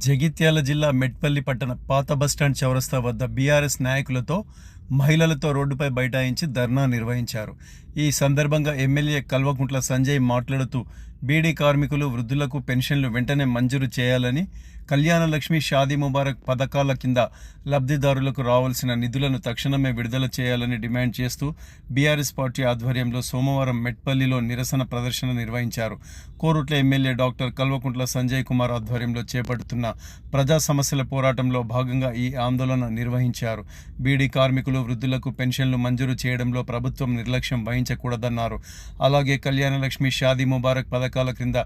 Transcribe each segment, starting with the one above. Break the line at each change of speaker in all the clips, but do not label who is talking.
జగిత్యాల జిల్లా మెట్పల్లి పట్టణ పాత బస్టాండ్ చౌరస్తా వద్ద బీఆర్ఎస్ నాయకులతో మహిళలతో రోడ్డుపై బైఠాయించి ధర్నా నిర్వహించారు. ఈ సందర్భంగా ఎమ్మెల్యే కల్వకుంట్ల సంజయ్ మాట్లాడుతూ బీడీ కార్మికులు, వృద్ధులకు పెన్షన్లు వెంటనే మంజూరు చేయాలని, కళ్యాణ లక్ష్మి, షాదీ ముబారక్ పథకాల కింద లబ్ధిదారులకు రావాల్సిన నిధులను తక్షణమే విడుదల చేయాలని డిమాండ్ చేస్తూ బీఆర్ఎస్ పార్టీ ఆధ్వర్యంలో సోమవారం మెట్పల్లిలో నిరసన ప్రదర్శన నిర్వహించారు. కోరుట్ల ఎమ్మెల్యే డాక్టర్ కల్వకుంట్ల సంజయ్ కుమార్ ఆధ్వర్యంలో చేపడుతున్న ప్రజా సమస్యల పోరాటంలో భాగంగా ఈ ఆందోళన నిర్వహించారు. బీడీ కార్మికులు, వృద్ధులకు పెన్షన్లు మంజూరు చేయడంలో ప్రభుత్వం నిర్లక్ష్యం వహించకూడదన్నారు. అలాగే కళ్యాణ లక్ష్మి, షాదీ ముబారక్ పథకాల క్రింద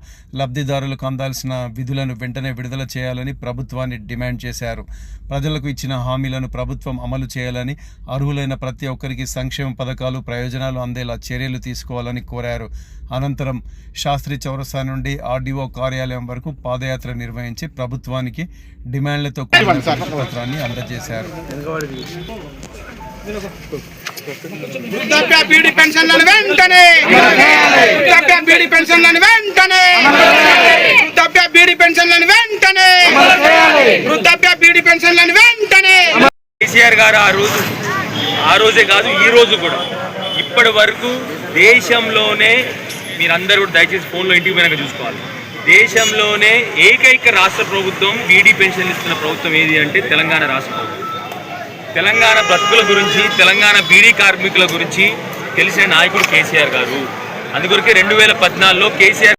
లబ్ధిదారులకు అందాల్సిన విధులను వెంటనే విడుదల చేయాలని ప్రభుత్వాన్ని డిమాండ్ చేశారు. ప్రజలకు ఇచ్చిన హామీలను ప్రభుత్వం అమలు చేయాలని, అర్హులైన ప్రతి ఒక్కరికి సంక్షేమ పథకాలు, ప్రయోజనాలు అందేలా చర్యలు తీసుకోవాలని కోరారు. అనంతరం శాస్త్రి చౌరస్తా నుండి ఆర్డీఓ కార్యాలయం వరకు పాదయాత్ర నిర్వహించి ప్రభుత్వానికి డిమాండ్లతో కూడిన పత్రాన్ని అందజేశారు.
వృద్ధాప్య బీడీ పెన్షన్లను వెంటనే, వృద్ధాప్య బీడీ పెన్షన్లను వెంటనే, వృద్ధాప్య బీడీ పెన్షన్లను వెంటనే, వృద్ధాప్య బీడీ పెన్షన్లను వెంటనే.
కేసీఆర్ గారు ఆ రోజే కాదు, ఈ రోజు కూడా ఇప్పటి వరకు దేశంలోనే, మీరందరూ కూడా దయచేసి ఫోన్లో ఇంటికి పోయినాక చూసుకోవాలి, దేశంలోనే ఏకైక రాష్ట్ర ప్రభుత్వం బీడీ పెన్షన్లు ఇస్తున్న ప్రభుత్వం ఏది అంటే తెలంగాణ రాష్ట్ర ప్రభుత్వం. తెలంగాణ బ్రతుకుల గురించి, తెలంగాణ బీడీ కార్మికుల గురించి తెలిసిన నాయకుడు కేసీఆర్ గారు. అందుకొరకే 2014లో కేసీఆర్